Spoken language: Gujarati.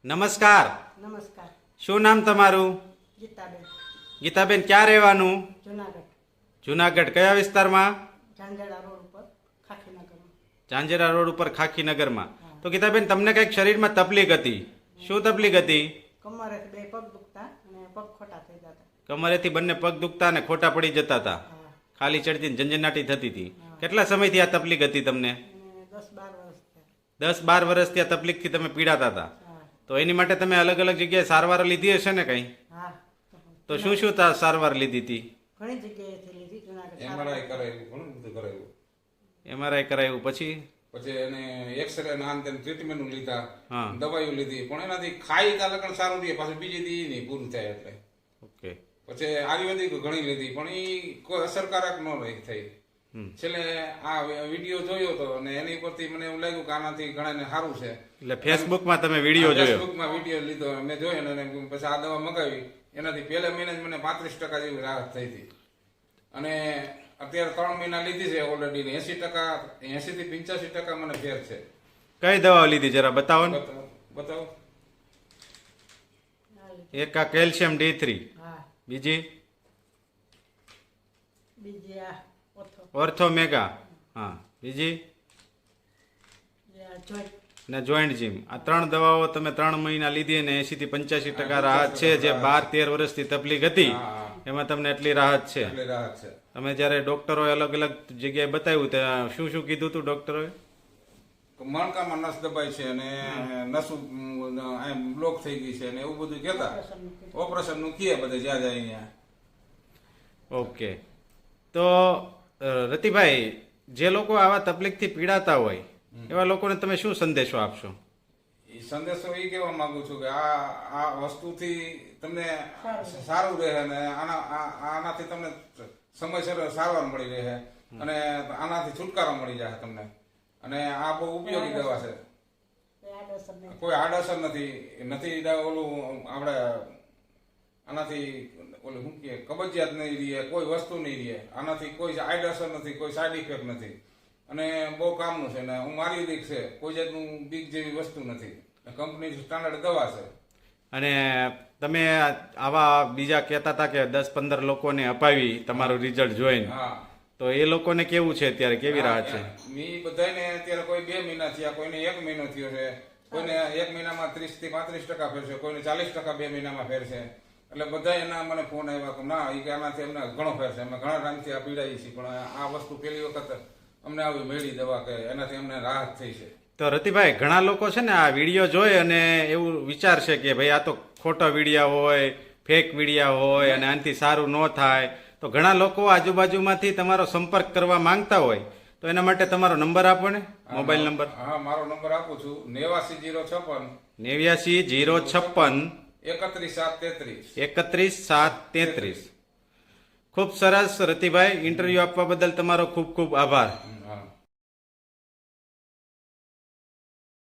નમસ્કાર. નમસ્કાર. શું નામ તમારું? ગીતાબેન, ગીતાબેન, ક્યાં રહેવાનું? જુનાગઢ, જુનાગઢ. કયા વિસ્તારમાં? ઝાંઝેડા રોડ ઉપર ખાખીનગરમાં. ઝાંઝેરા રોડ ઉપર ખાખીનગરમાં. તો ગીતાબેન, તમને કંઈક શરીરમાં તકલીફ હતી, શું તકલીફ હતી? કમરેથી બે પગ દુખતા અને પગ ખોટા થઈ જતા. કમરેથી બંને પગ દુખતા અને ખોટા પડી જતા હતા, હા. ખાલી ચડતી ઝંઝનાટી થતી હતી. કેટલા સમયથી આ તકલીફ હતી તમને? અને 10-12 વર્ષ થયા. 10-12 વર્ષથી આ તકલીફથી તમે પીડાતા હતા. હા. તો એની માટે તમે અલગ અલગ જગ્યાએ સારવાર લીધી હશે ને કંઈ? હા. તો શું શું સારવાર લીધી હતી? ઘણી જગ્યાએથી લીધી. જુનાગઢ એમઆરઆઈ કરાવ્યું, ઘણું બધું કરાવ્યું. એમઆરઆઈ કરાયું, પછી પછી એને એક્સરે ના અંતે ટ્રીટમેન્ટ લીધા, હા. દવાઈઓ લીધી, પણ એનાથી ખાઈ તા લગન સારું રહે, પાછું બીજી દી નહીં પૂરું થાય એટલે. ઓકે. પછી આયુર્વેદિક ઘણી લીધી, પણ એ કોઈ અસરકારક ન રહી થઈ. છેલ્લે આ વિડીયો જોયો હતો અને એની પરથી મને એવું લાગ્યું કે આનાથી ઘણાને સારું છે. એટલે ફેસબુકમાં તમે વિડીયો જોયો? ફેસબુકમાં વિડીયો લીધો, મેં જોયો અને પછી આ દવા મગાવી. એનાથી પહેલા મહિને જ મને 35% જેવી રાહત થઈ હતી. અને અત્યારે 3 મહિના લીધી છે ઓલરેડી. 80% 80 થી 85% મને ફેર છે. કઈ દવા લીધી જરા બતાવો ને. બતાવો. એક આ કેલ્શિયમ D3, હા. બીજી બીજી આ ઓથો, ઓર્થો મેગા, હા, બીજી જે આ જોઈન્ટ. ને જોઈન્ટ જીમ. આ 3 દવાઓ તમે 3 મહિના લીધી અને 80 થી 85% રાહત છે. જે 12-13 વર્ષથી તકલીફ હતી એમાં તમને એટલી રાહત છે. એટલે રાહત છે. તમે જ્યારે ડોક્ટરોએ અલગ અલગ જગ્યાએ બતાવ્યું ત્યાં શું શું કીધું હતું ડોક્ટરોએ? મણકામાં નસ દબાઈ છે અને નસું બ્લોક થઈ ગઈ છે અને એવું બધું કહેતા. ઓપરેશન નું કીએ બધે જ્યાં જાય અહીંયા. ઓકે. તો રતિભાઈ, જે લોકો આવા તકલીફથી પીડાતા હોય એવા લોકોને તમે શું સંદેશો આપશો? એ સંદેશો એ કહેવા માંગુ છું કે આ વસ્તુથી તમને સારું રહે અને આનાથી તમને સમયસર સારવાર મળી રહે અને આનાથી છુટકારો મળી જાય તમને. અને આ બહુ ઉપયોગી દવા છે. એ આડઅસર નહીં. કોઈ આડઅસર નથી. ઓલું આપણે આનાથી ઓલું શું કહે, કબજિયાત નહીં રહે, કોઈ વસ્તુ નહીં રહે. આનાથી કોઈ આડઅસર નથી, કોઈ સાઈડ ઇફેક્ટ નથી અને બહુ કામનું છે. ને હું મારી દીક છે, કોઈ જાતનું બીક જેવી વસ્તુ નથી. કંપની સ્ટાન્ડર્ડ દવા છે. અને તમે આવા બીજા કહેતા હતા કે 10-15 લોકોને અપાવી તમારું રિઝલ્ટ જોઈને, હા. તો એ લોકોને કેવું છે અત્યારે, કેવી રાહત છે? મી બધાને અત્યારે કોઈ 2 મહિના થયા, કોઈને 1 મહિનો થયો છે, કોઈને 1 મહિનામાં 30 થી 35% ફેર છે, કોઈને 40% 2 મહિનામાં ફેર છે. એટલે બધા એના મને ફોન આવ્યા કે ના, એ કે આનાથી અમને ઘણો ફેર છે, અમે ઘણા ટાઈમથી આ પીડાઈએ છીએ, પણ આ વસ્તુ પહેલી વખત અમને આવી મળી દવા કે એનાથી અમને રાહત થઈ છે. તો રતિભાઈ, ઘણા લોકો છે ને આ વિડીયો જોઈ અને એવું વિચારશે કે ભાઈ આ તો ખોટો વિડીયો હોય, ફેક વિડીયો હોય અને આનાથી સારું ન થાય. તો ઘણા લોકો આજુબાજુમાંથી તમારો સંપર્ક કરવા માંગતા હોય, તો એના માટે તમારો નંબર આપો ને, મોબાઈલ નંબર. હા, મારો નંબર આપું છું 89 056 31733. 31733. ખૂબ સરસ રતિભાઈ, ઇન્ટરવ્યુ આપવા બદલ તમારો ખૂબ ખૂબ આભાર.